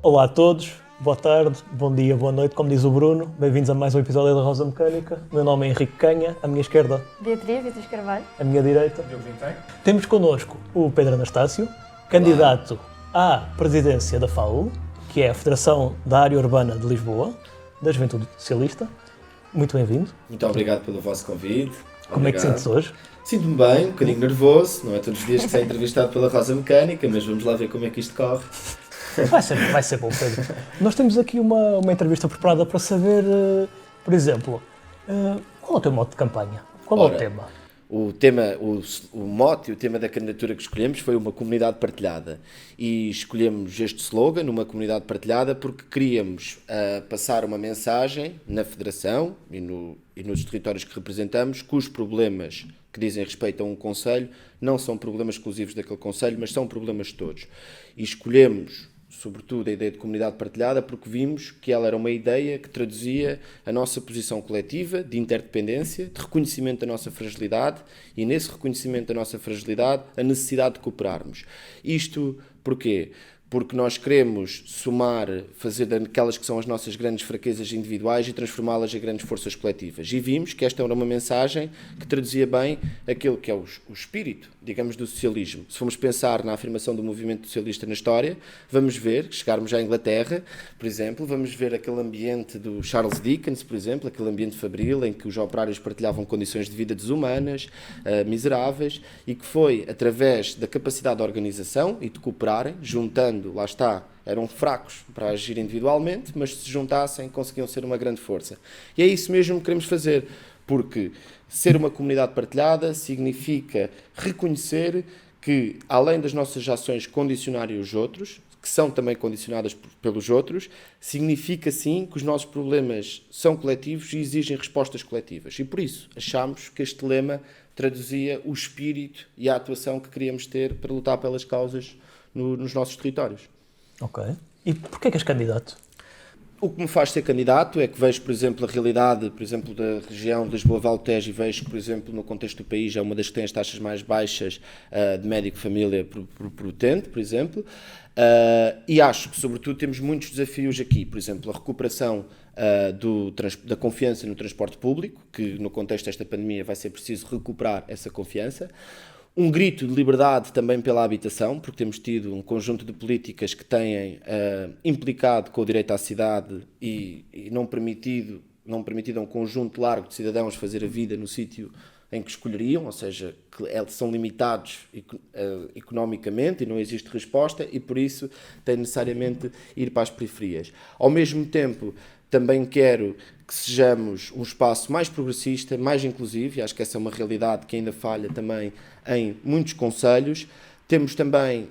Olá a todos, boa tarde, bom dia, boa noite, como diz o Bruno. Bem-vindos a mais um episódio da Rosa Mecânica. O meu nome é Henrique Canha, à minha esquerda, Beatriz Carvalho. à minha direita. Temos connosco o Pedro Anastácio, candidato à presidência da FAU, que é a Federação da Área Urbana de Lisboa, da Juventude Socialista. Muito bem-vindo. Muito obrigado pelo vosso convite. Como é que sentes hoje? Sinto-me bem, um bocadinho nervoso, não é todos os dias que se é entrevistado pela Rosa Mecânica, mas vamos lá ver como é que isto corre. Vai ser bom, Pedro. Nós temos aqui uma entrevista preparada para saber, por exemplo, qual é o teu mote de campanha? Qual é o tema? O mote e o tema da candidatura que escolhemos foi uma comunidade partilhada. E escolhemos este slogan, uma comunidade partilhada, porque queríamos passar uma mensagem na Federação e nos territórios que representamos, que os problemas que dizem respeito a um concelho não são problemas exclusivos daquele concelho, mas são problemas de todos. E escolhemos, sobretudo, a ideia de comunidade partilhada porque vimos que ela era uma ideia que traduzia a nossa posição coletiva de interdependência, de reconhecimento da nossa fragilidade e, nesse reconhecimento da nossa fragilidade, a necessidade de cooperarmos. Isto porquê? Porque nós queremos fazer daquelas que são as nossas grandes fraquezas individuais e transformá-las em grandes forças coletivas. E vimos que esta era uma mensagem que traduzia bem aquilo que é o espírito, digamos, do socialismo. Se formos pensar na afirmação do movimento socialista na história, vamos ver, que chegarmos à Inglaterra, por exemplo, vamos ver aquele ambiente do Charles Dickens, por exemplo, aquele ambiente fabril em que os operários partilhavam condições de vida desumanas, miseráveis, e que foi através da capacidade de organização e de cooperarem, juntando, lá está, eram fracos para agir individualmente, mas se juntassem conseguiam ser uma grande força. E é isso mesmo que queremos fazer, porque ser uma comunidade partilhada significa reconhecer que, além das nossas ações condicionarem os outros, que são também condicionadas pelos outros, significa sim que os nossos problemas são coletivos e exigem respostas coletivas. E por isso achámos que este lema traduzia o espírito e a atuação que queríamos ter para lutar pelas causas nos nossos territórios. Ok. E porquê é que és candidato? O que me faz ser candidato é que vejo, por exemplo, a realidade, por exemplo, da região de Lisboa-Vale do Tejo, e vejo que, por exemplo, no contexto do país é uma das que tem as taxas mais baixas de médico-família por utente, por exemplo, e acho que, sobretudo, temos muitos desafios aqui, por exemplo, a recuperação da confiança no transporte público, que no contexto desta pandemia vai ser preciso recuperar essa confiança. Um grito de liberdade também pela habitação, porque temos tido um conjunto de políticas que têm implicado com o direito à cidade e não permitido a um conjunto largo de cidadãos fazer a vida no sítio em que escolheriam, ou seja, que são limitados economicamente e não existe resposta e por isso têm necessariamente ir para as periferias. Ao mesmo tempo, também quero que sejamos um espaço mais progressista, mais inclusivo, e acho que essa é uma realidade que ainda falha também em muitos concelhos. Temos também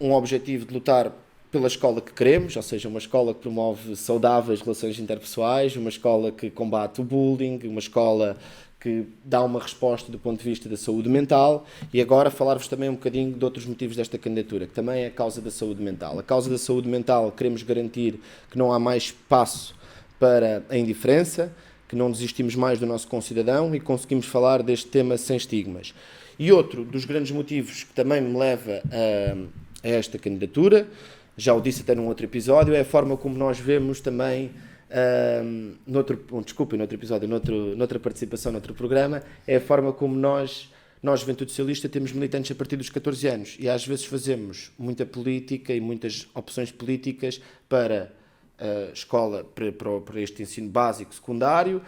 um objetivo de lutar pela escola que queremos, ou seja, uma escola que promove saudáveis relações interpessoais, uma escola que combate o bullying, uma escola que dá uma resposta do ponto de vista da saúde mental, e agora falar-vos também um bocadinho de outros motivos desta candidatura, que também é a causa da saúde mental. A causa da saúde mental, queremos garantir que não há mais espaço para a indiferença, que não desistimos mais do nosso concidadão e conseguimos falar deste tema sem estigmas. E outro dos grandes motivos que também me leva a esta candidatura, já o disse até num outro episódio, é a forma como nós vemos também, noutra participação, noutro programa, é a forma como nós, Juventude Socialista, temos militantes a partir dos 14 anos e às vezes fazemos muita política e muitas opções políticas para a escola, para este ensino básico, secundário,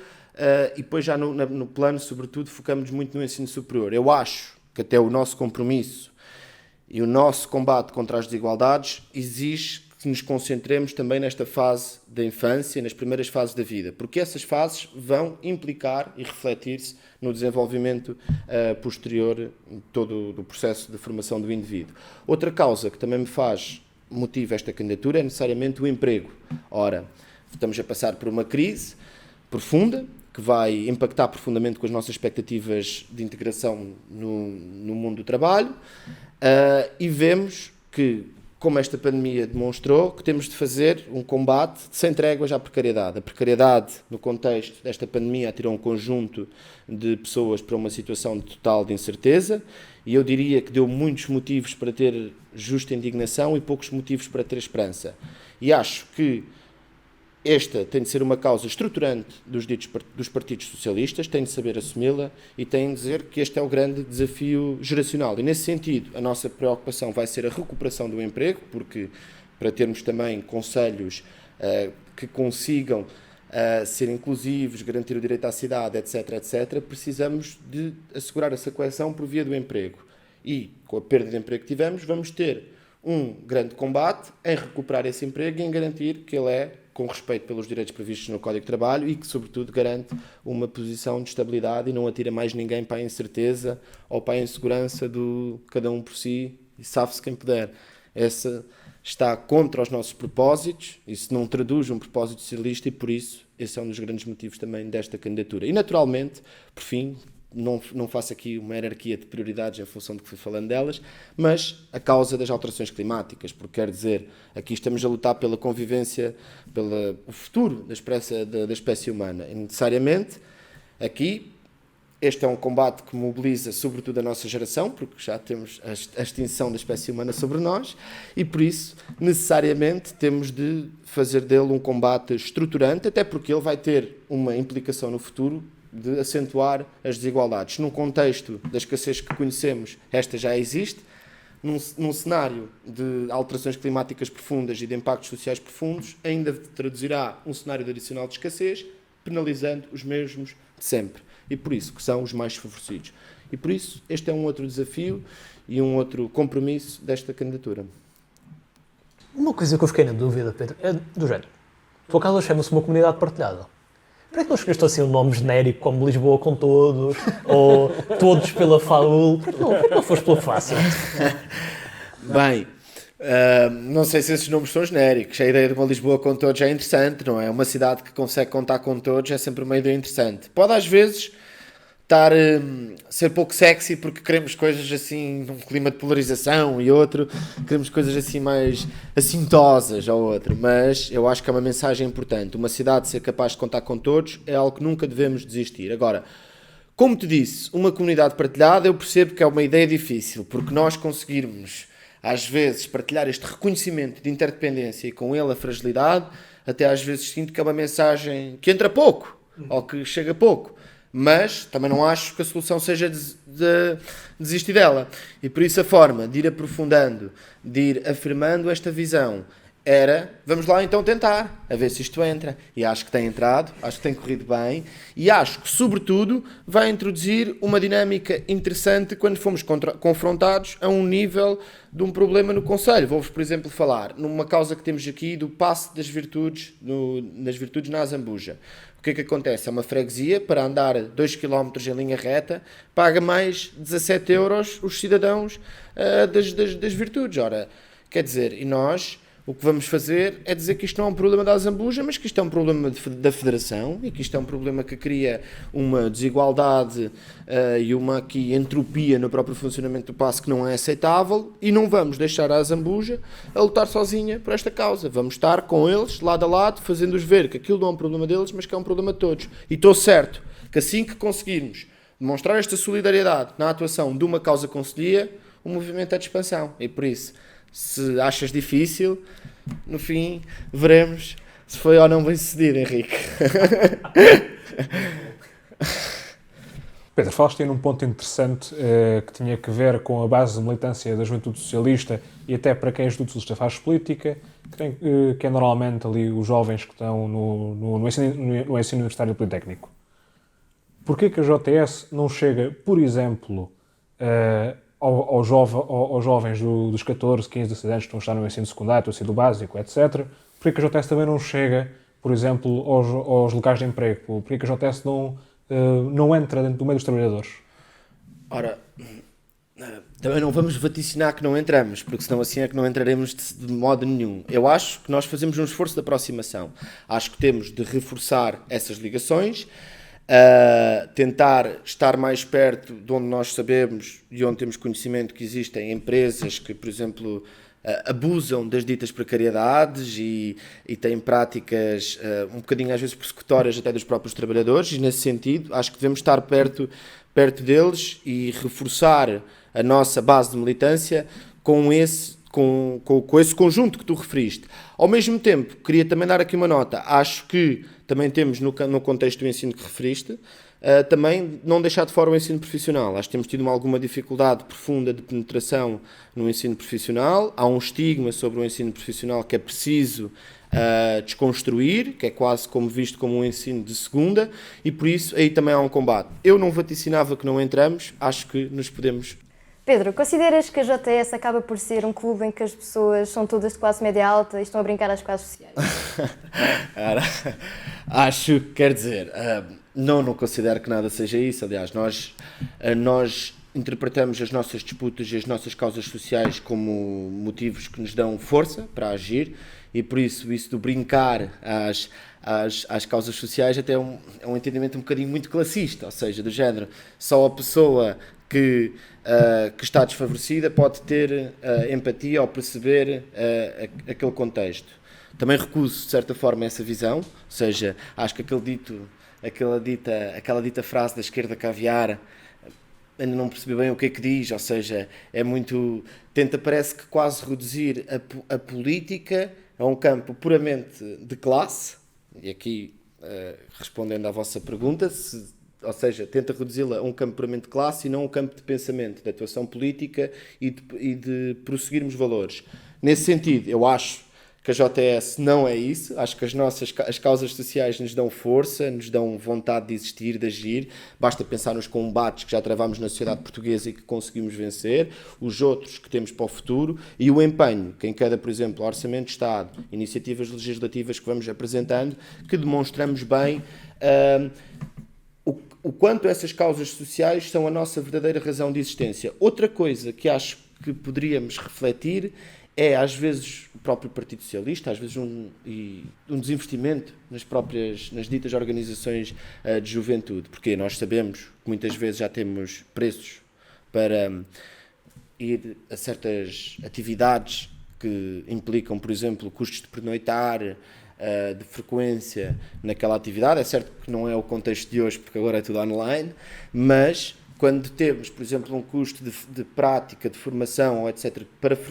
e depois já no plano, sobretudo, focamos muito no ensino superior. Eu acho que até o nosso compromisso e o nosso combate contra as desigualdades exige que nos concentremos também nesta fase da infância, nas primeiras fases da vida, porque essas fases vão implicar e refletir-se no desenvolvimento posterior de todo o processo de formação do indivíduo. Outra causa que também motiva esta candidatura é necessariamente o emprego. Ora, estamos a passar por uma crise profunda, que vai impactar profundamente com as nossas expectativas de integração no mundo do trabalho, e vemos que, como esta pandemia demonstrou, que temos de fazer um combate sem tréguas à precariedade. A precariedade, no contexto desta pandemia, atirou um conjunto de pessoas para uma situação de total de incerteza, e eu diria que deu muitos motivos para ter justa indignação e poucos motivos para ter esperança. E acho que esta tem de ser uma causa estruturante dos partidos socialistas, tem de saber assumi-la e tem de dizer que este é o grande desafio geracional. E, nesse sentido, a nossa preocupação vai ser a recuperação do emprego, porque para termos também conselhos que consigam ser inclusivos, garantir o direito à cidade, etc., precisamos de assegurar essa coesão por via do emprego. E, com a perda de emprego que tivemos, vamos ter um grande combate em recuperar esse emprego e em garantir que ele é com respeito pelos direitos previstos no Código de Trabalho e que, sobretudo, garante uma posição de estabilidade e não atira mais ninguém para a incerteza ou para a insegurança do cada um por si e sabe-se quem puder. Essa está contra os nossos propósitos, isso não traduz um propósito socialista e, por isso, esse é um dos grandes motivos também desta candidatura. E, naturalmente, por fim, não faço aqui uma hierarquia de prioridades em função de que fui falando delas, mas a causa das alterações climáticas, porque quer dizer, aqui estamos a lutar pela convivência, pelo futuro da espécie humana. E necessariamente, aqui, este é um combate que mobiliza sobretudo a nossa geração, porque já temos a extinção da espécie humana sobre nós, e por isso, necessariamente, temos de fazer dele um combate estruturante, até porque ele vai ter uma implicação no futuro de acentuar as desigualdades. Num contexto da escassez que conhecemos, esta já existe. Num cenário de alterações climáticas profundas e de impactos sociais profundos, ainda traduzirá um cenário adicional de escassez, penalizando os mesmos de sempre. E por isso, que são os mais desfavorecidos. E por isso, este é um outro desafio e um outro compromisso desta candidatura. Uma coisa que eu fiquei na dúvida, Pedro, é do género. Tua casa chama-se uma comunidade partilhada. Para que não escolheste assim um nome genérico como Lisboa com todos, ou todos pela FAUL? Por que não foste pela fácil? Bem, não sei se esses nomes são genéricos. A ideia de uma Lisboa com todos é interessante, não é? Uma cidade que consegue contar com todos é sempre uma ideia interessante. Pode às vezes ser pouco sexy porque queremos coisas assim num clima de polarização e outro queremos coisas assim mais assintosas ao outro, mas eu acho que é uma mensagem importante. Uma cidade ser capaz de contar com todos é algo que nunca devemos desistir. Agora, como te disse, uma comunidade partilhada eu percebo que é uma ideia difícil, porque nós conseguirmos às vezes partilhar este reconhecimento de interdependência e com ele a fragilidade, até às vezes sinto que é uma mensagem que entra pouco ou que chega pouco. Mas também não acho que a solução seja desistir dela. E por isso a forma de ir aprofundando, de ir afirmando esta visão, era, vamos lá então tentar, a ver se isto entra. E acho que tem entrado, acho que tem corrido bem, e acho que, sobretudo, vai introduzir uma dinâmica interessante quando fomos confrontados a um nível de um problema no Conselho. Vou-vos, por exemplo, falar numa causa que temos aqui do passe das virtudes, nas virtudes na Azambuja. O que é que acontece? É uma freguesia, para andar 2 km em linha reta, paga mais 17 euros os cidadãos das virtudes. Ora, quer dizer, e nós o que vamos fazer é dizer que isto não é um problema da Azambuja, mas que isto é um problema da Federação e que isto é um problema que cria uma desigualdade e uma aqui entropia no próprio funcionamento do passe que não é aceitável, e não vamos deixar a Azambuja a lutar sozinha por esta causa. Vamos estar com eles, lado a lado, fazendo-os ver que aquilo não é um problema deles, mas que é um problema de todos. E estou certo que assim que conseguirmos demonstrar esta solidariedade na atuação de uma causa conselhia, o movimento é de expansão. E por isso, se achas difícil, no fim veremos se foi ou não bem sucedido, Henrique. Pedro, falaste aí num ponto interessante que tinha que ver com a base de militância da Juventude Socialista e até para quem a Juventude Socialista faz política, que é normalmente ali os jovens que estão no ensino universitário politécnico. Porquê que a JTS não chega, por exemplo, aos jovens dos 14, 15, 16 anos que estão a estar no ensino secundário, no ensino básico, etc. Porquê que a JTS também não chega, por exemplo, aos locais de emprego? Porquê que a JTS não entra dentro do meio dos trabalhadores? Ora, também não vamos vaticinar que não entramos, porque senão assim é que não entraremos de modo nenhum. Eu acho que nós fazemos um esforço de aproximação. Acho que temos de reforçar essas ligações, tentar estar mais perto de onde nós sabemos e onde temos conhecimento que existem empresas que, por exemplo, abusam das ditas precariedades e têm práticas um bocadinho às vezes persecutórias até dos próprios trabalhadores, e nesse sentido acho que devemos estar perto com esse conjunto que tu referiste. Ao mesmo tempo, queria também dar aqui uma nota. Acho que também temos, no contexto do ensino que referiste, também não deixar de fora o ensino profissional. Acho que temos tido alguma dificuldade profunda de penetração no ensino profissional. Há um estigma sobre o ensino profissional que é preciso desconstruir, que é quase como visto como um ensino de segunda, e por isso aí também há um combate. Eu não vaticinava que não entramos, acho que nos podemos... Pedro, consideras que a JS acaba por ser um clube em que as pessoas são todas de classe média alta e estão a brincar às classes sociais? Acho que, quer dizer, não considero que nada seja isso. Aliás, nós interpretamos as nossas disputas e as nossas causas sociais como motivos que nos dão força para agir, e por isso do brincar às causas sociais até é um entendimento um bocadinho muito classista, ou seja, do género, só a pessoa que está desfavorecida pode ter empatia ou perceber aquele contexto. Também recuso, de certa forma, essa visão, ou seja, acho que aquela dita frase da esquerda caviar ainda não percebi bem o que é que diz, ou seja, é muito... parece que quase reduzir a política a um campo puramente de classe, e aqui, respondendo à vossa pergunta, ou seja, tenta reduzi-la a um campo puramente de classe e não a um campo de pensamento, de atuação política e de prosseguirmos valores. Nesse sentido, eu acho que a JS não é isso. Acho que as causas sociais nos dão força, nos dão vontade de existir, de agir. Basta pensar nos combates que já travámos na sociedade portuguesa e que conseguimos vencer, os outros que temos para o futuro e o empenho que em cada, por exemplo, Orçamento de Estado, iniciativas legislativas que vamos apresentando, que demonstramos bem o quanto essas causas sociais são a nossa verdadeira razão de existência. Outra coisa que acho que poderíamos refletir é, às vezes, o próprio Partido Socialista, às vezes um desinvestimento nas ditas organizações de juventude, porque nós sabemos que muitas vezes já temos preços para ir a certas atividades que implicam, por exemplo, custos de pernoitar, de frequência naquela atividade. É certo que não é o contexto de hoje, porque agora é tudo online, mas quando temos, por exemplo, um custo de prática, de formação, etc.,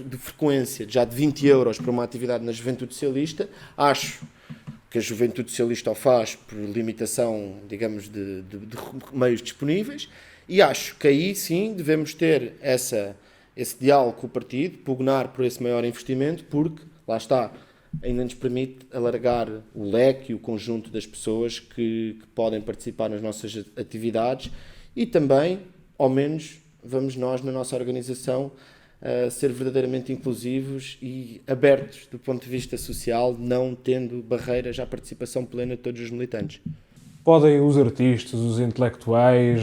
de frequência já de 20 euros para uma atividade na Juventude Socialista, acho que a Juventude Socialista o faz por limitação, digamos, de meios disponíveis, e acho que aí sim devemos ter esse diálogo com o partido, pugnar por esse maior investimento, porque, lá está, ainda nos permite alargar o leque e o conjunto das pessoas que podem participar nas nossas atividades. E também, ao menos, vamos nós, na nossa organização, ser verdadeiramente inclusivos e abertos do ponto de vista social, não tendo barreiras à participação plena de todos os militantes. Podem os artistas, os intelectuais,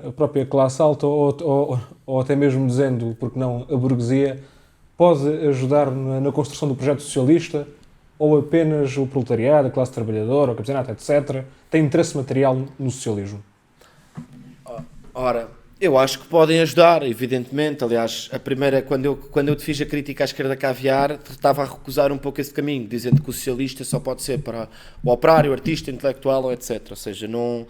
a própria classe alta ou até mesmo dizendo, porque não, a burguesia, pode ajudar na construção do projeto socialista, ou apenas o proletariado, a classe trabalhadora, o campesinato, etc., tem interesse material no socialismo? Ora, eu acho que podem ajudar, evidentemente. Aliás, a primeira, quando eu te fiz a crítica à esquerda caviar, estava a recusar um pouco esse caminho, dizendo que o socialista só pode ser para o operário, o artista, o intelectual, etc. Ou seja, não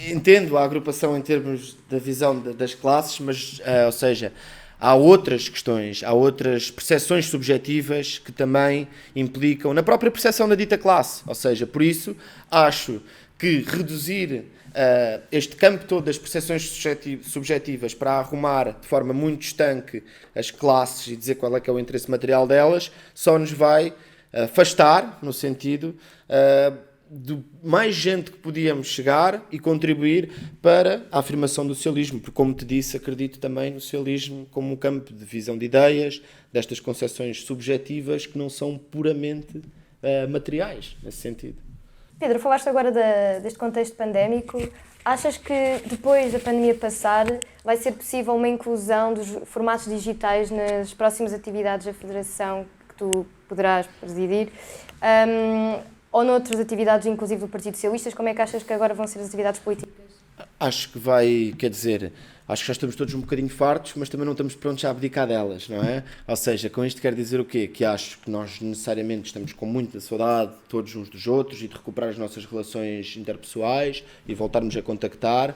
entendo a agrupação em termos da visão das classes, mas, ou seja, há outras questões, há outras percepções subjetivas que também implicam na própria percepção da dita classe. Ou seja, por isso, acho que reduzir este campo todo das percepções subjetivas para arrumar de forma muito estanque as classes e dizer qual é que é o interesse material delas, só nos vai afastar, no sentido de mais gente que podíamos chegar e contribuir para a afirmação do socialismo, porque, como te disse, acredito também no socialismo como um campo de visão de ideias, destas concepções subjetivas que não são puramente materiais, nesse sentido. Pedro, falaste agora deste contexto pandémico. Achas que depois da pandemia passar vai ser possível uma inclusão dos formatos digitais nas próximas atividades da Federação que tu poderás presidir? Ou noutras atividades, inclusive do Partido Socialista? Como é que achas que agora vão ser as atividades políticas? Acho que vai, quer dizer, acho que já estamos todos um bocadinho fartos, mas também não estamos prontos a abdicar delas, não é? Ou seja, com isto quero dizer o quê? Que acho que nós necessariamente estamos com muita saudade todos uns dos outros e de recuperar as nossas relações interpessoais e voltarmos a contactar,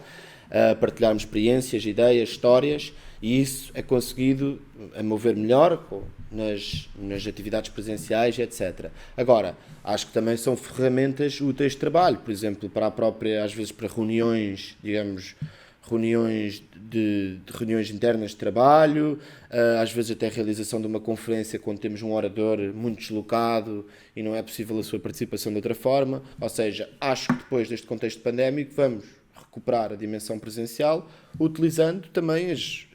a partilharmos experiências, ideias, histórias, E isso é conseguido, a meu ver, melhor nas atividades presenciais, etc. Agora, acho que também são ferramentas úteis de trabalho, por exemplo, para a própria, às vezes para reuniões, digamos, reuniões internas de trabalho, às vezes até a realização de uma conferência quando temos um orador muito deslocado e não é possível a sua participação de outra forma. Ou seja, acho que depois deste contexto pandémico vamos recuperar a dimensão presencial, utilizando também as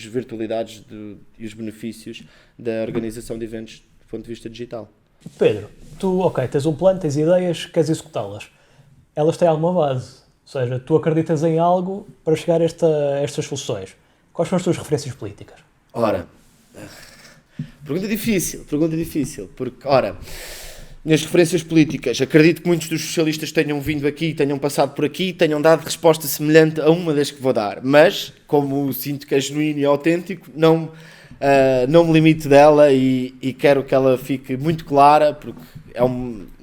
virtualidades e os benefícios da organização de eventos do ponto de vista digital. Pedro, tu, tens um plano, tens ideias, queres executá-las. Elas têm alguma base, ou seja, tu acreditas em algo para chegar a estas soluções. Quais são as tuas referências políticas? Ora, pergunta difícil, porque, minhas referências políticas, acredito que muitos dos socialistas tenham vindo aqui, tenham passado por aqui, tenham dado resposta semelhante a uma das que vou dar, mas, como sinto que é genuíno e autêntico, não me limito dela e quero que ela fique muito clara, porque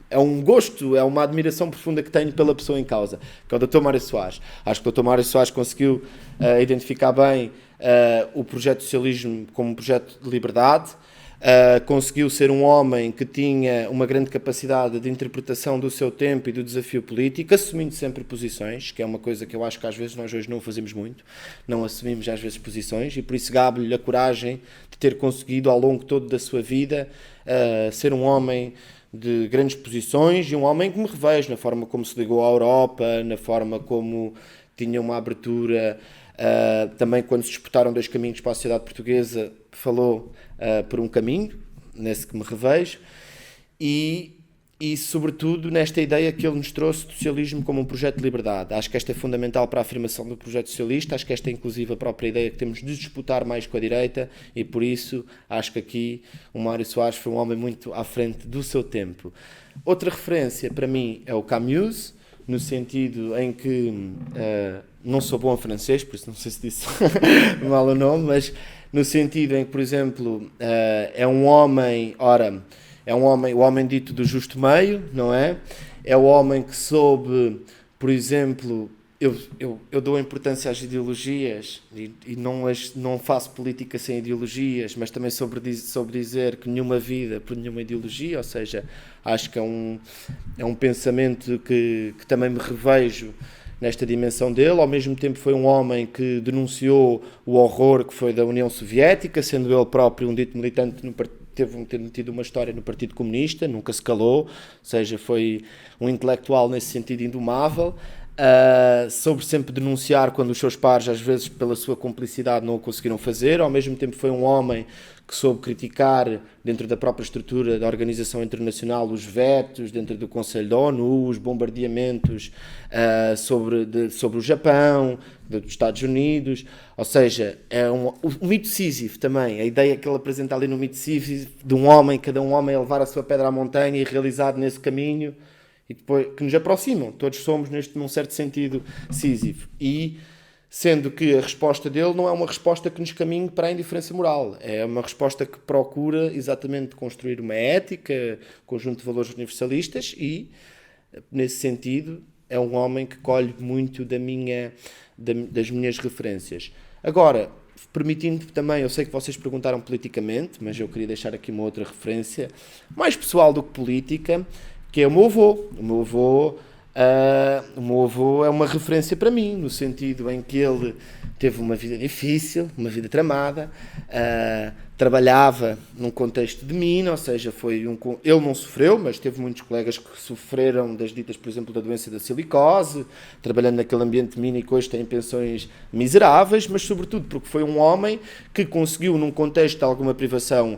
é um gosto, é uma admiração profunda que tenho pela pessoa em causa, que é o Dr. Mário Soares. Acho que o Dr. Mário Soares conseguiu identificar bem o projeto de socialismo como um projeto de liberdade, conseguiu ser um homem que tinha uma grande capacidade de interpretação do seu tempo e do desafio político, assumindo sempre posições, que é uma coisa que eu acho que às vezes nós hoje não fazemos muito, não assumimos às vezes posições, e por isso gabe-lhe a coragem de ter conseguido ao longo todo da sua vida ser um homem de grandes posições e um homem que me revejo na forma como se ligou à Europa, na forma como tinha uma abertura, também quando se disputaram 2 caminhos para a sociedade portuguesa, falou por um caminho, nesse que me revejo, e sobretudo nesta ideia que ele nos trouxe do socialismo como um projeto de liberdade. Acho que esta é fundamental para a afirmação do projeto socialista, acho que esta é inclusive a própria ideia que temos de disputar mais com a direita, e por isso acho que aqui o Mário Soares foi um homem muito à frente do seu tempo. Outra referência para mim é o Camus, no sentido em que não sou bom em francês, por isso não sei se disse mal o nome, mas no sentido em que, por exemplo, é um homem, o homem dito do justo meio, não é? É o homem que soube, por exemplo, eu dou importância às ideologias e não faço política sem ideologias, mas também sobre dizer que nenhuma vida por nenhuma ideologia, ou seja, acho que é um pensamento que também me revejo nesta dimensão dele. Ao mesmo tempo foi um homem que denunciou o horror que foi da União Soviética, sendo ele próprio um dito militante teve tido uma história no Partido Comunista, nunca se calou, ou seja, foi um intelectual nesse sentido indomável. Soube sempre denunciar quando os seus pares, às vezes pela sua cumplicidade, não o conseguiram fazer. Ao mesmo tempo foi um homem que soube criticar dentro da própria estrutura da organização internacional os vetos dentro do Conselho da ONU, os bombardeamentos sobre o Japão, dos Estados Unidos. Ou seja, o mito Sísifo também, a ideia que ele apresenta ali no mito Sísifo de um homem, cada um homem a levar a sua pedra à montanha e realizado nesse caminho, e depois que nos aproximam, todos somos num certo sentido Sísifo, e sendo que a resposta dele não é uma resposta que nos caminhe para a indiferença moral, é uma resposta que procura exatamente construir uma ética, conjunto de valores universalistas, e nesse sentido é um homem que colhe muito das minhas referências. Agora, permitindo também, eu sei que vocês perguntaram politicamente, mas eu queria deixar aqui uma outra referência, mais pessoal do que política, que é o meu avô. O meu avô é uma referência para mim, no sentido em que ele teve uma vida difícil, uma vida tramada, trabalhava num contexto de mina, ou seja, ele não sofreu, mas teve muitos colegas que sofreram das ditas, por exemplo, da doença da silicose, trabalhando naquele ambiente de mina e que hoje têm pensões miseráveis, mas sobretudo porque foi um homem que conseguiu, num contexto de alguma privação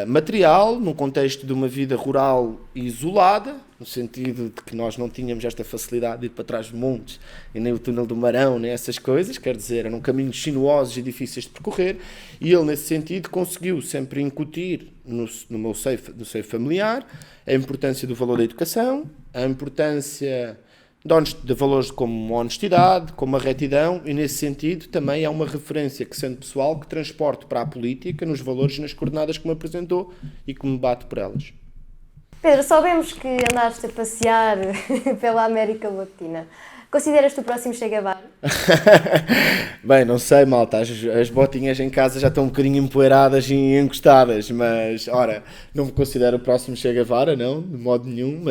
material, num contexto de uma vida rural e isolada, no sentido de que nós não tínhamos esta facilidade de ir para trás de montes, e nem o túnel do Marão, nem essas coisas, quer dizer, eram caminhos sinuosos e difíceis de percorrer, e ele, nesse sentido, conseguiu sempre incutir no seio familiar a importância do valor da educação, a importância de valores como a honestidade, como a retidão, e nesse sentido também é uma referência que, sendo pessoal, que transporto para a política nos valores e nas coordenadas que me apresentou e que me bato por elas. Pedro, sabemos que andaste a passear pela América Latina. Consideras-te o próximo Che Guevara? Bem, não sei, malta, as botinhas em casa já estão um bocadinho empoeiradas e encostadas, mas, ora, não me considero o próximo Che Guevara, não, de modo nenhum,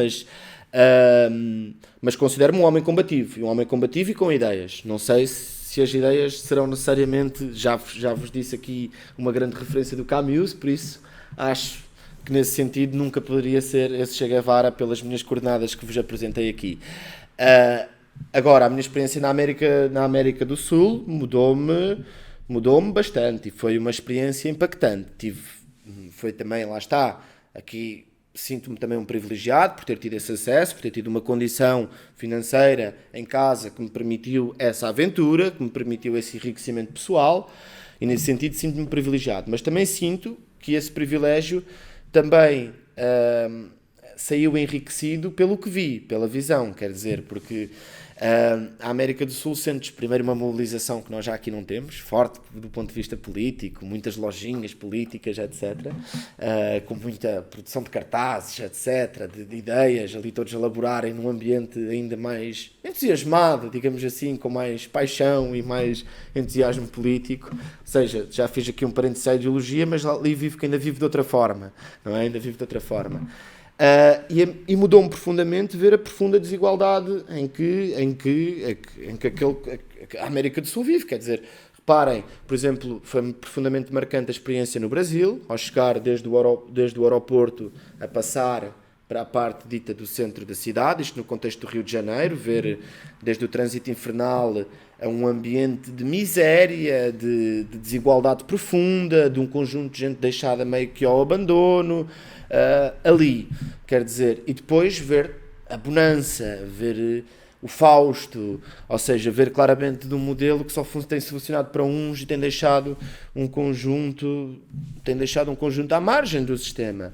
mas considero-me um homem combativo e com ideias. Não sei se as ideias serão necessariamente, já vos disse aqui uma grande referência do Camus, por isso acho que nesse sentido nunca poderia ser esse Che Guevara pelas minhas coordenadas que vos apresentei aqui. Agora, a minha experiência na América do Sul mudou-me bastante e foi uma experiência impactante. Foi também, lá está, aqui sinto-me também um privilegiado por ter tido esse acesso, por ter tido uma condição financeira em casa que me permitiu essa aventura, que me permitiu esse enriquecimento pessoal, e nesse sentido sinto-me privilegiado. Mas também sinto que esse privilégio também saiu enriquecido pelo que vi, pela visão, quer dizer, porque a América do Sul sente primeiro uma mobilização que nós já aqui não temos, forte do ponto de vista político, muitas lojinhas políticas, etc., com muita produção de cartazes, etc., de ideias, ali todos elaborarem num ambiente ainda mais entusiasmado, digamos assim, com mais paixão e mais entusiasmo político. Ou seja, já fiz aqui um parênteses à ideologia, mas ali vivo que ainda vivo de outra forma, não é? Ainda vivo de outra forma. E mudou-me profundamente ver a profunda desigualdade em que a América do Sul vive. Quer dizer, reparem, por exemplo, foi profundamente marcante a experiência no Brasil, ao chegar desde o aeroporto a passar para a parte dita do centro da cidade, isto no contexto do Rio de Janeiro, ver desde o trânsito infernal a um ambiente de miséria, de desigualdade profunda, de um conjunto de gente deixada meio que ao abandono, ali, quer dizer, e depois ver a bonança, ver o Fausto, ou seja, ver claramente de um modelo que só tem funcionado para uns e tem deixado um conjunto à margem do sistema.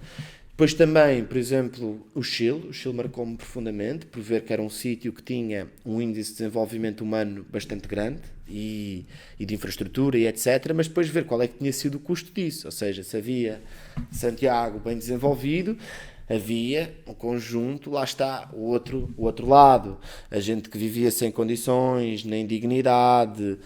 Depois também, por exemplo, o Chile marcou-me profundamente por ver que era um sítio que tinha um índice de desenvolvimento humano bastante grande e de infraestrutura e etc, mas depois ver qual é que tinha sido o custo disso, ou seja, se havia Santiago bem desenvolvido, havia um conjunto, lá está, o outro lado, a gente que vivia sem condições, nem dignidade.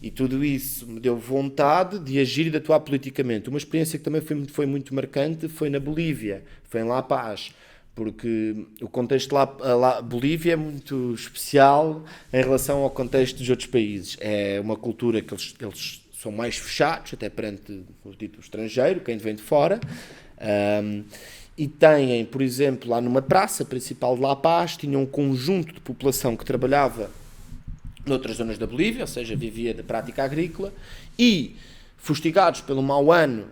E tudo isso me deu vontade de agir e de atuar politicamente. Uma experiência que também foi muito marcante foi na Bolívia, foi em La Paz, porque o contexto Bolívia é muito especial em relação ao contexto dos outros países. É uma cultura que eles são mais fechados, até perante o dito estrangeiro, quem vem de fora. E têm, por exemplo, lá numa praça principal de La Paz, tinham um conjunto de população que trabalhava noutras zonas da Bolívia, ou seja, vivia da prática agrícola, e, fustigados pelo mau ano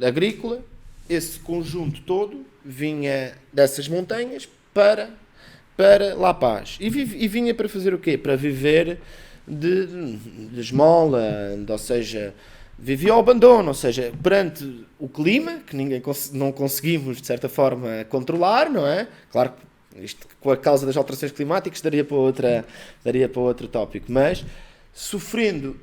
agrícola, esse conjunto todo vinha dessas montanhas para La Paz. E vinha para fazer o quê? Para viver de esmola, ou seja, vivia ao abandono, ou seja, perante o clima, que não conseguimos, de certa forma, controlar, não é? Claro que isto, com a causa das alterações climáticas, daria para outro tópico, mas sofrendo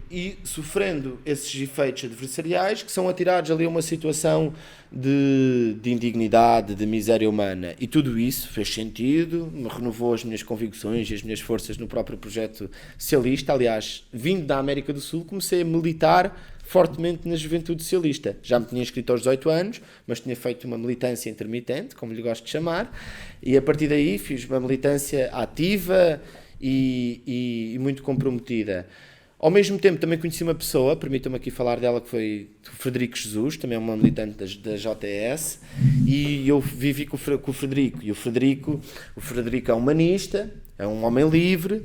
esses efeitos adversariais que são atirados ali a uma situação de indignidade, de miséria humana. E tudo isso fez sentido, me renovou as minhas convicções e as minhas forças no próprio projeto socialista. Aliás, vindo da América do Sul, comecei a militar fortemente na juventude socialista. Já me tinha inscrito aos 18 anos, mas tinha feito uma militância intermitente, como lhe gosto de chamar, e a partir daí fiz uma militância ativa e muito comprometida. Ao mesmo tempo também conheci uma pessoa, permitam-me aqui falar dela, que foi o Frederico Jesus, também é uma militante da JS, e eu vivi com o Frederico, e o Frederico é humanista, é um homem livre,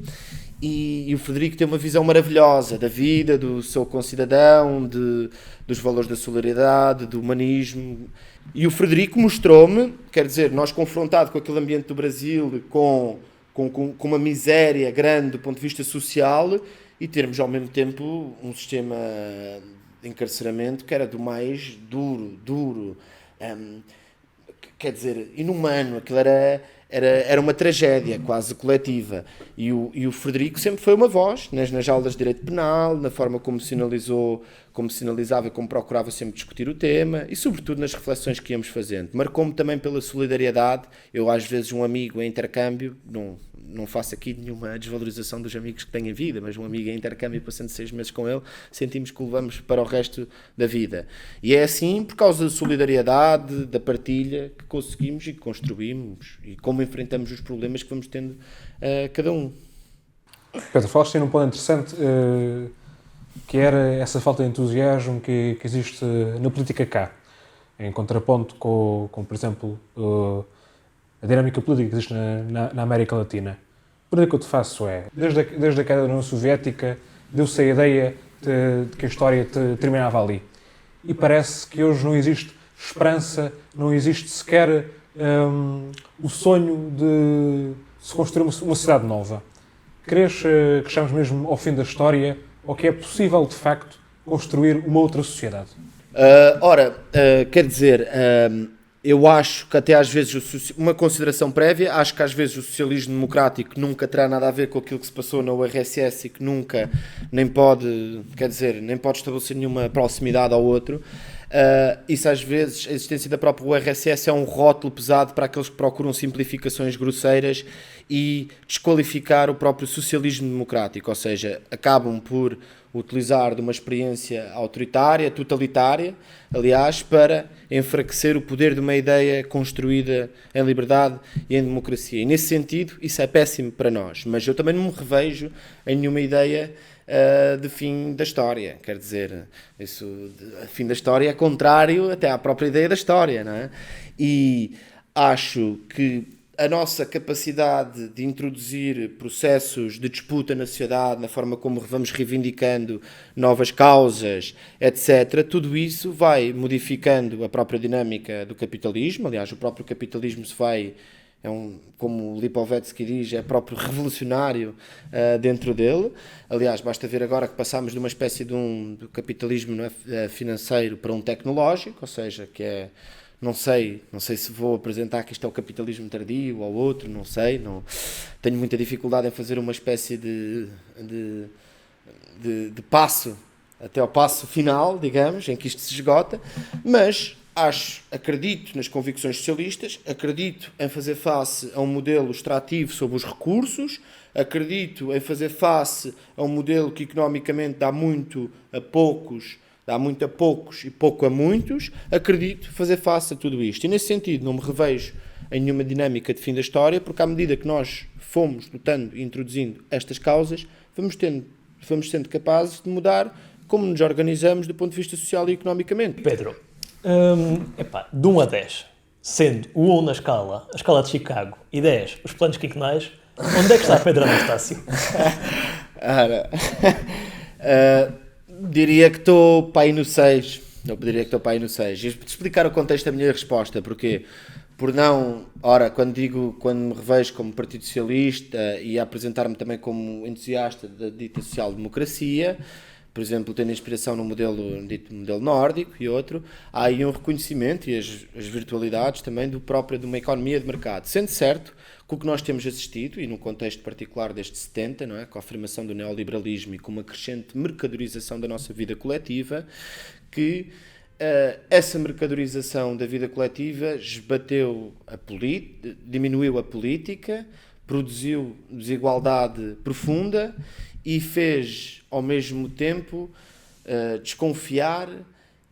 e o Frederico tem uma visão maravilhosa da vida, do seu concidadão, dos valores da solidariedade, do humanismo. E o Frederico mostrou-me, quer dizer, nós confrontados com aquele ambiente do Brasil, com uma miséria grande do ponto de vista social, e termos ao mesmo tempo um sistema de encarceramento que era do mais duro, quer dizer, inumano. Aquilo era uma tragédia quase coletiva, e o Frederico sempre foi uma voz nas aulas de direito penal, na forma como sinalizava e como procurava sempre discutir o tema, e sobretudo nas reflexões que íamos fazendo. Marcou-me também pela solidariedade. Eu às vezes um amigo em intercâmbio, não faço aqui nenhuma desvalorização dos amigos que têm em vida, mas um amigo em intercâmbio passando 6 meses com ele, sentimos que o levamos para o resto da vida. E é assim, por causa da solidariedade, da partilha, que conseguimos e que construímos, e como enfrentamos os problemas que vamos tendo cada um. Pedro, falaste num ponto interessante, que era essa falta de entusiasmo que existe na política cá, em contraponto com por exemplo, a dinâmica política que existe na América Latina. A pergunta que eu te faço é, desde a queda da União Soviética, deu-se a ideia de que a história terminava ali. E parece que hoje não existe esperança, não existe sequer o sonho de se construir uma cidade nova. Crees que estamos mesmo ao fim da história ou que é possível, de facto, construir uma outra sociedade? Quer dizer, eu acho que até às vezes, uma consideração prévia, acho que às vezes o socialismo democrático nunca terá nada a ver com aquilo que se passou na URSS e que nunca nem pode estabelecer nenhuma proximidade ao outro. Isso às vezes, a existência da própria URSS é um rótulo pesado para aqueles que procuram simplificações grosseiras e desqualificar o próprio socialismo democrático, ou seja, acabam por utilizar de uma experiência autoritária, totalitária, aliás, para enfraquecer o poder de uma ideia construída em liberdade e em democracia. E nesse sentido, isso é péssimo para nós, mas eu também não me revejo em nenhuma ideia de fim da história, quer dizer, fim da história é contrário até à própria ideia da história, não é? E acho que a nossa capacidade de introduzir processos de disputa na sociedade, na forma como vamos reivindicando novas causas, etc., tudo isso vai modificando a própria dinâmica do capitalismo. Aliás, o próprio capitalismo como o Lipovetsky diz, é próprio revolucionário dentro dele. Aliás, basta ver agora que passámos de uma espécie do capitalismo financeiro para um tecnológico, ou seja, que é... Não sei se vou apresentar que isto é o capitalismo tardio ou outro, não sei. Tenho muita dificuldade em fazer uma espécie de passo, até ao passo final, digamos, em que isto se esgota, mas acredito nas convicções socialistas, acredito em fazer face a um modelo extrativo sobre os recursos, acredito em fazer face a um modelo que economicamente dá muito a poucos e pouco a muitos, acredito fazer face a tudo isto. E nesse sentido não me revejo em nenhuma dinâmica de fim da história, porque à medida que nós fomos lutando e introduzindo estas causas, vamos sendo capazes de mudar como nos organizamos do ponto de vista social e economicamente. Pedro, de 1 a 10, sendo o 1 a escala de Chicago, e 10 os planos quinquenais, onde é que está Pedro Anastácio? Diria que estou para aí no 6. Eu diria que estou para aí no 6. E para explicar o contexto da minha resposta, porque quando me revejo como Partido Socialista e a apresentar-me também como entusiasta da dita social-democracia, por exemplo, tendo inspiração no dito modelo nórdico e outro, há aí um reconhecimento e as virtualidades também de uma economia de mercado. Sendo certo que o que nós temos assistido, e num contexto particular desde 70, não é, com a afirmação do neoliberalismo e com uma crescente mercadorização da nossa vida coletiva, que essa mercadorização da vida coletiva diminuiu a política, produziu desigualdade profunda e fez, ao mesmo tempo, desconfiar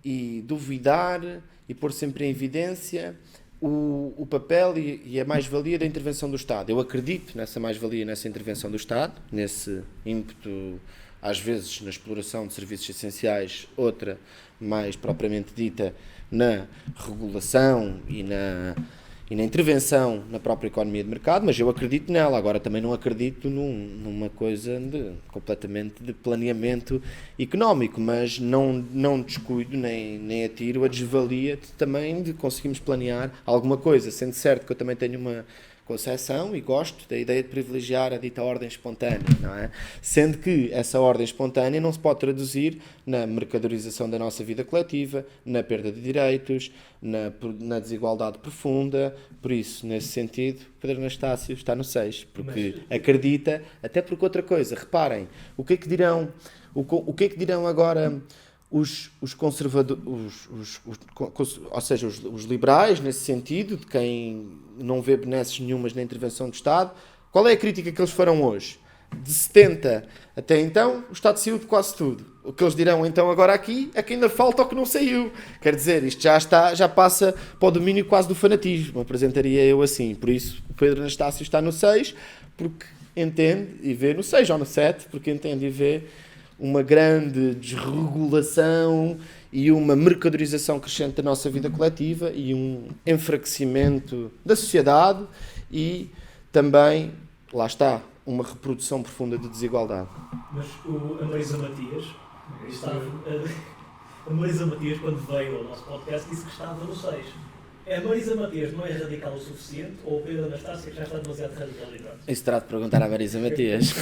e duvidar e pôr sempre em evidência o papel e a mais-valia da intervenção do Estado. Eu acredito nessa mais-valia, nessa intervenção do Estado, nesse ímpeto, às vezes, na exploração de serviços essenciais, outra, mais propriamente dita, na regulação e na intervenção na própria economia de mercado, mas eu acredito nela. Agora também não acredito numa coisa completamente de planeamento económico, mas não descuido nem atiro a desvalia também de conseguirmos planear alguma coisa, sendo certo que eu também tenho uma concepção e gosto da ideia de privilegiar a dita ordem espontânea, não é? Sendo que essa ordem espontânea não se pode traduzir na mercadorização da nossa vida coletiva, na perda de direitos, na desigualdade profunda. Por isso, nesse sentido, Pedro Anastácio está no 6, porque acredita, até porque outra coisa, reparem, o que é que dirão agora os conservadores, ou seja, os liberais, nesse sentido, de quem não vê benesses nenhumas na intervenção do Estado, Qual é a crítica que eles farão hoje? De 70 até então, o Estado saiu de quase tudo. O que eles dirão então agora aqui é que ainda falta o que não saiu. Quer dizer, isto já passa para o domínio quase do fanatismo, apresentaria eu assim. Por isso, o Pedro Anastácio está no 6, porque entende e vê, no 6 ou no 7, porque entende e vê uma grande desregulação e uma mercadorização crescente da nossa vida coletiva e um enfraquecimento da sociedade e também, lá está, uma reprodução profunda de desigualdade. Mas a Marisa Matias, a Marisa Matias, quando veio ao nosso podcast, disse que estava no 6. A Marisa Matias não é radical o suficiente ou o Pedro Anastácio que já está demasiado radicalizado? Isso terá de perguntar à Marisa Matias.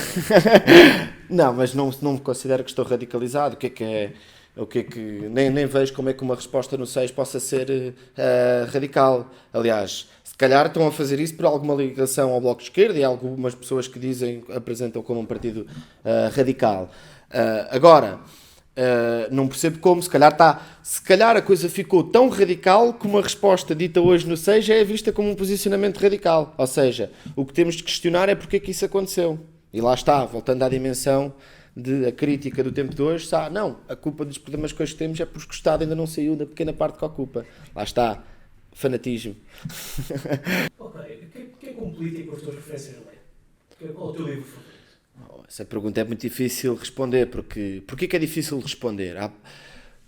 Não, mas não me considero que estou radicalizado. Nem vejo como é que uma resposta no 6 possa ser radical. Aliás, se calhar estão a fazer isso por alguma ligação ao Bloco de Esquerda e há algumas pessoas que apresentam como um partido radical. Agora, não percebo como, se calhar a coisa ficou tão radical que uma resposta dita hoje no 6 já é vista como um posicionamento radical. Ou seja, o que temos de questionar é porque é que isso aconteceu. E lá está, voltando à dimensão da crítica do tempo de hoje, não, a culpa dos problemas que hoje temos é porque o Estado ainda não saiu da pequena parte que ocupa. Lá está, fanatismo. Ok, o que é um político com as tuas referências de ler? Qual é o teu livro favorito? Essa pergunta é muito difícil de responder. Porquê que é difícil de responder?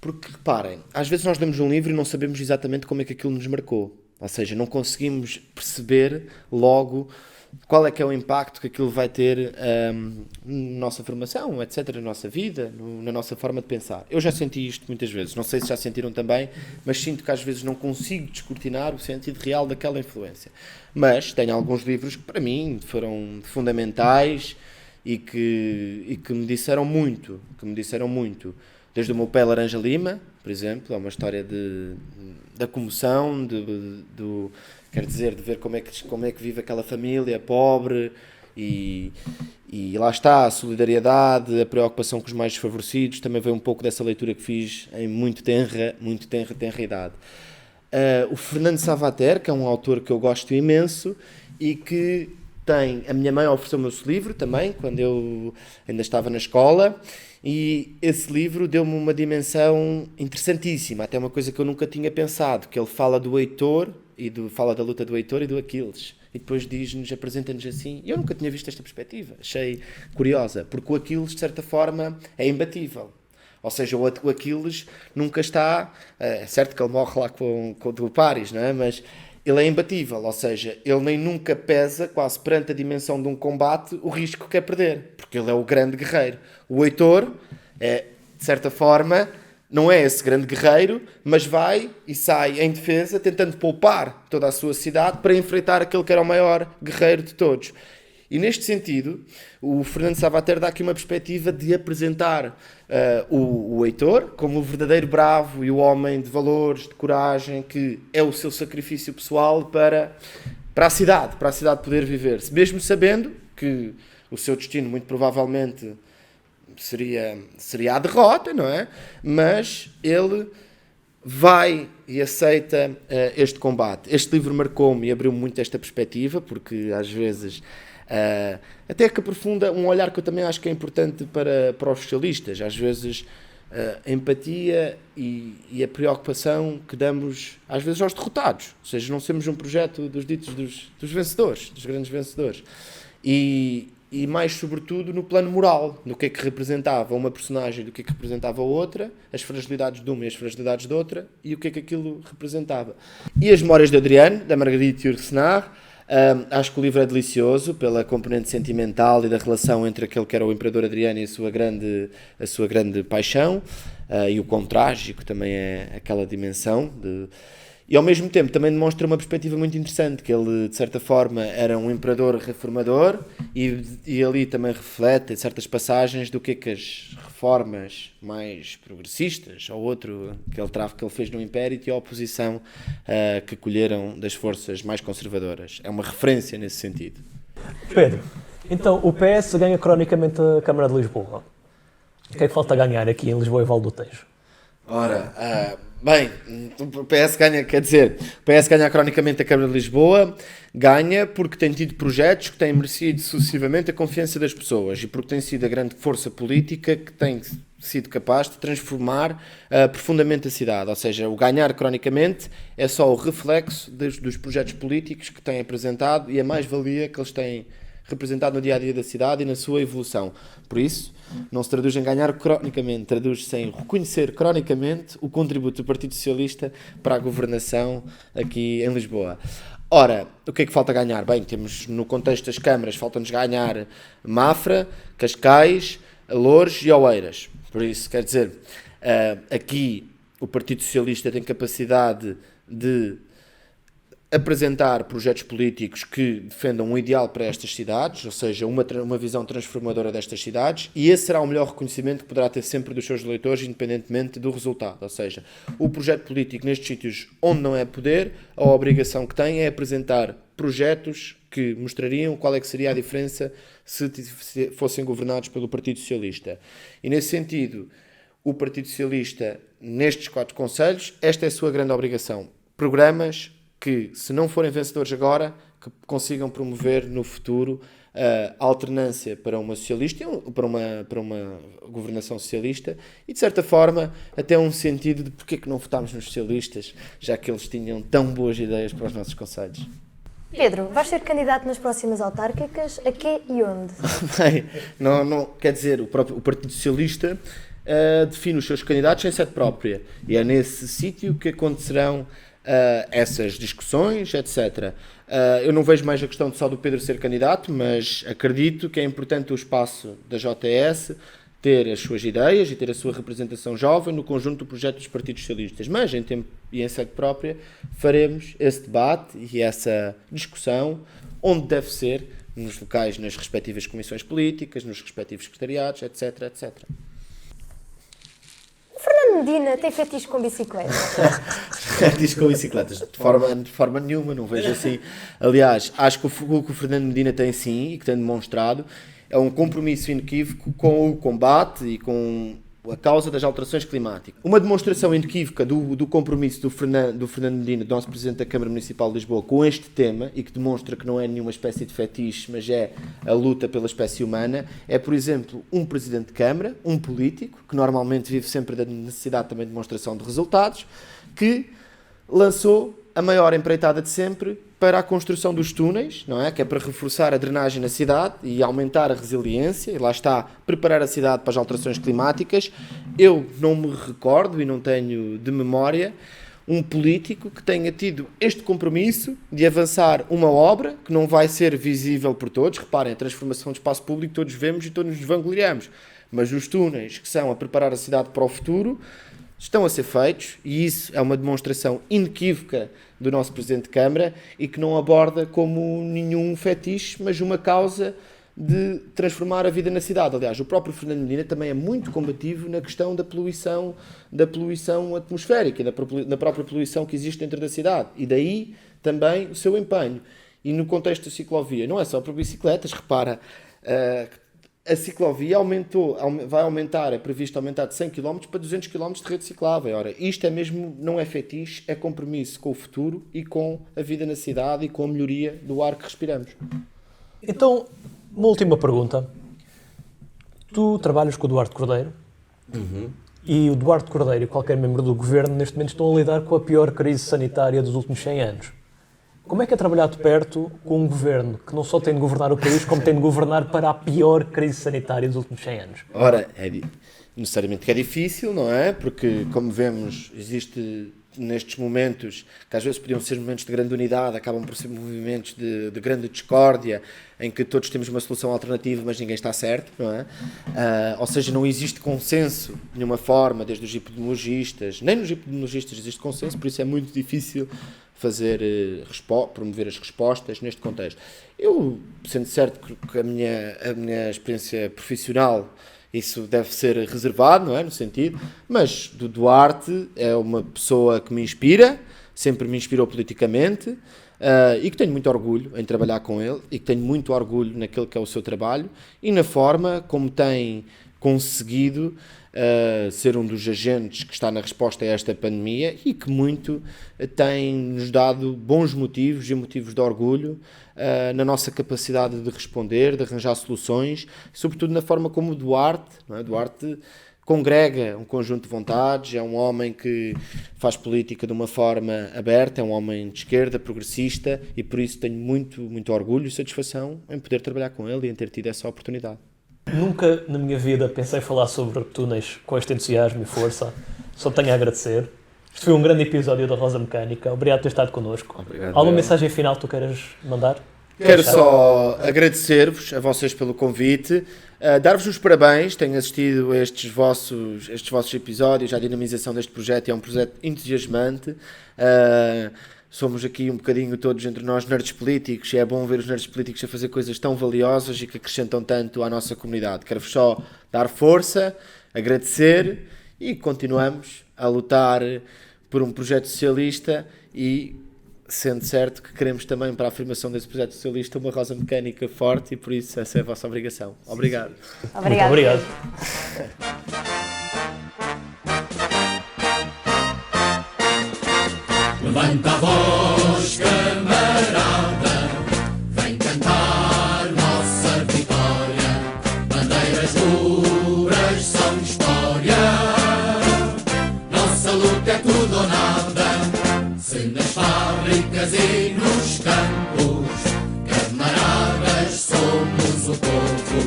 Porque, reparem, às vezes nós lemos um livro e não sabemos exatamente como é que aquilo nos marcou. Ou seja, não conseguimos perceber logo qual é que é o impacto que aquilo vai ter na nossa formação, etc., na nossa vida, na nossa forma de pensar. Eu já senti isto muitas vezes, não sei se já sentiram também, mas sinto que às vezes não consigo descortinar o sentido real daquela influência. Mas tenho alguns livros que para mim foram fundamentais e que me disseram muito, desde o Meu Pé Laranja Lima, por exemplo, é uma história da comoção, quer dizer, de ver como é que vive aquela família pobre e lá está, a solidariedade, a preocupação com os mais desfavorecidos, também veio um pouco dessa leitura que fiz em muito tenra idade. O Fernando Savater, que é um autor que eu gosto imenso e que a minha mãe ofereceu-me esse livro também, quando eu ainda estava na escola, e esse livro deu-me uma dimensão interessantíssima, até uma coisa que eu nunca tinha pensado, que ele fala do Heitor, fala da luta do Heitor e do Aquiles, e depois apresenta-nos assim, e eu nunca tinha visto esta perspectiva, achei curiosa, porque o Aquiles, de certa forma, é imbatível. Ou seja, o Aquiles nunca está... É certo que ele morre lá com o Paris, não é? Mas ele é imbatível, ou seja, ele nem nunca pesa, quase perante a dimensão de um combate, o risco que é perder, porque ele é o grande guerreiro. O Heitor, de certa forma, não é esse grande guerreiro, mas vai e sai em defesa, tentando poupar toda a sua cidade para enfrentar aquele que era o maior guerreiro de todos. E neste sentido, o Fernando Savater dá aqui uma perspectiva de apresentar o Heitor como o verdadeiro bravo e o homem de valores, de coragem, que é o seu sacrifício pessoal para a cidade poder viver, mesmo sabendo que o seu destino muito provavelmente seria a derrota, não é? Mas ele vai e aceita este combate. Este livro marcou-me e abriu-me muito esta perspectiva, porque às vezes... até que aprofunda um olhar que eu também acho que é importante para os socialistas, às vezes a empatia e a preocupação que damos às vezes aos derrotados, ou seja, não somos um projeto dos ditos dos vencedores, dos grandes vencedores, e mais sobretudo no plano moral, no que é que representava uma personagem, do que é que representava outra, as fragilidades de uma e as fragilidades de outra, e o que é que aquilo representava. E as Memórias de Adriano, da Marguerite Yourcenar. Acho que o livro é delicioso pela componente sentimental e da relação entre aquele que era o Imperador Adriano e a sua grande paixão, e o quão trágico também é aquela dimensão e ao mesmo tempo também demonstra uma perspectiva muito interessante, que ele de certa forma era um imperador reformador e ali também reflete certas passagens do que é que as reformas mais progressistas ou outro que ele fez no Império e a oposição que colheram das forças mais conservadoras. É uma referência nesse sentido. Pedro, então o PS ganha cronicamente a Câmara de Lisboa. O que é que falta ganhar aqui em Lisboa e Vale do Tejo? Ora, Bem, o PS ganha, quer dizer, o PS ganha cronicamente a Câmara de Lisboa, ganha porque tem tido projetos que têm merecido sucessivamente a confiança das pessoas e porque tem sido a grande força política que tem sido capaz de transformar profundamente a cidade. Ou seja, o ganhar cronicamente é só o reflexo dos projetos políticos que têm apresentado e a mais-valia que eles têm representado no dia-a-dia da cidade e na sua evolução. Por isso, não se traduz em ganhar cronicamente, traduz-se em reconhecer cronicamente o contributo do Partido Socialista para a governação aqui em Lisboa. Ora, o que é que falta ganhar? Bem, temos no contexto das câmaras, falta-nos ganhar Mafra, Cascais, Loures e Oeiras. Por isso, quer dizer, aqui o Partido Socialista tem capacidade de apresentar projetos políticos que defendam um ideal para estas cidades, ou seja, uma visão transformadora destas cidades, e esse será o melhor reconhecimento que poderá ter sempre dos seus eleitores, independentemente do resultado. Ou seja, o projeto político nestes sítios onde não é poder, a obrigação que tem é apresentar projetos que mostrariam qual é que seria a diferença se fossem governados pelo Partido Socialista. E nesse sentido, o Partido Socialista, nestes 4 concelhos, esta é a sua grande obrigação. Programas que, se não forem vencedores agora, que consigam promover no futuro a alternância para uma socialista, para uma governação socialista e, de certa forma, até um sentido de porque é que não votámos nos socialistas, já que eles tinham tão boas ideias para os nossos concelhos. Pedro, vais ser candidato nas próximas autárquicas? A quê e onde? Bem, não, quer dizer, o Partido Socialista define os seus candidatos em sede própria e é nesse sítio que acontecerão essas discussões, etc. Eu não vejo mais a questão só do Pedro ser candidato, mas acredito que é importante o espaço da JS ter as suas ideias e ter a sua representação jovem no conjunto do projeto dos partidos socialistas. Mas, em tempo e em sede própria, faremos esse debate e essa discussão onde deve ser, nos locais, nas respectivas comissões políticas, nos respectivos secretariados, etc, etc. Fernando Medina tem fetiche com bicicleta? Diz com bicicletas, de forma nenhuma, não vejo assim. Aliás, acho que o que o Fernando Medina tem sim, e que tem demonstrado, é um compromisso inequívoco com o combate e com a causa das alterações climáticas. Uma demonstração inequívoca do compromisso do Fernando Medina, do nosso Presidente da Câmara Municipal de Lisboa, com este tema, e que demonstra que não é nenhuma espécie de fetiche, mas é a luta pela espécie humana, é, por exemplo, um Presidente de Câmara, um político, que normalmente vive sempre da necessidade também de demonstração de resultados, que lançou a maior empreitada de sempre para a construção dos túneis, não é? Que é para reforçar a drenagem na cidade e aumentar a resiliência, e lá está, preparar a cidade para as alterações climáticas. Eu não me recordo e não tenho de memória um político que tenha tido este compromisso de avançar uma obra que não vai ser visível por todos. Reparem, a transformação de espaço público todos vemos e todos nos vangloriamos, mas os túneis que são a preparar a cidade para o futuro estão a ser feitos, e isso é uma demonstração inequívoca do nosso Presidente de Câmara e que não aborda como nenhum fetiche, mas uma causa de transformar a vida na cidade. Aliás, o próprio Fernando Medina também é muito combativo na questão da poluição atmosférica e da própria poluição que existe dentro da cidade. E daí também o seu empenho. E no contexto da ciclovia, não é só para bicicletas, repara, a ciclovia vai aumentar, é previsto aumentar de 100 km para 200 km de rede ciclável. Ora, isto é mesmo, não é fetiche, é compromisso com o futuro e com a vida na cidade e com a melhoria do ar que respiramos. Então, uma última pergunta. Tu trabalhas com o Duarte Cordeiro e o Duarte Cordeiro e qualquer membro do governo neste momento estão a lidar com a pior crise sanitária dos últimos 100 anos. Como é que é trabalhar de perto com um governo que não só tem de governar o país, como tem de governar para a pior crise sanitária dos últimos 100 anos? Ora, necessariamente que é difícil, não é? Porque, como vemos, existe nestes momentos, que às vezes podiam ser momentos de grande unidade, acabam por ser movimentos de grande discórdia, em que todos temos uma solução alternativa, mas ninguém está certo, não é? Ou seja, não existe consenso de nenhuma forma, desde os epidemiologistas, nem nos epidemiologistas existe consenso, por isso é muito difícil promover as respostas neste contexto. Eu, sendo certo que a minha experiência profissional, isso deve ser reservado, não é? No sentido, mas do Duarte é uma pessoa que me inspira, sempre me inspirou politicamente, e que tenho muito orgulho em trabalhar com ele, e que tenho muito orgulho naquele que é o seu trabalho, e na forma como tem conseguido ser um dos agentes que está na resposta a esta pandemia e que muito tem-nos dado bons motivos e motivos de orgulho na nossa capacidade de responder, de arranjar soluções, sobretudo na forma como o Duarte, não é? Duarte congrega um conjunto de vontades, é um homem que faz política de uma forma aberta, é um homem de esquerda, progressista, e por isso tenho muito orgulho e satisfação em poder trabalhar com ele e em ter tido essa oportunidade. Nunca na minha vida pensei falar sobre túneis com este entusiasmo e força. Só tenho a agradecer. Este foi um grande episódio da Rosa Mecânica. Obrigado por ter estado connosco. Obrigado. Alguma mensagem final que tu queiras mandar? Quero só agradecer-vos, a vocês, pelo convite, dar-vos os parabéns. Tenho assistido a estes vossos episódios, à dinamização deste projeto. É um projeto entusiasmante. Somos aqui um bocadinho todos entre nós nerds políticos e é bom ver os nerds políticos a fazer coisas tão valiosas e que acrescentam tanto à nossa comunidade. Quero-vos só dar força, agradecer e continuamos a lutar por um projeto socialista e sendo certo que queremos também para a afirmação desse projeto socialista uma Rosa Mecânica forte e por isso essa é a vossa obrigação. Obrigado. Muito obrigado. Levanta a voz, camarada, vem cantar nossa vitória. Bandeiras duras são história, nossa luta é tudo ou nada. Se nas fábricas e nos campos, camaradas, somos o povo,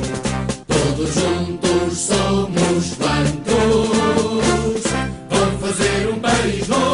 todos juntos somos quantos vão fazer um país novo.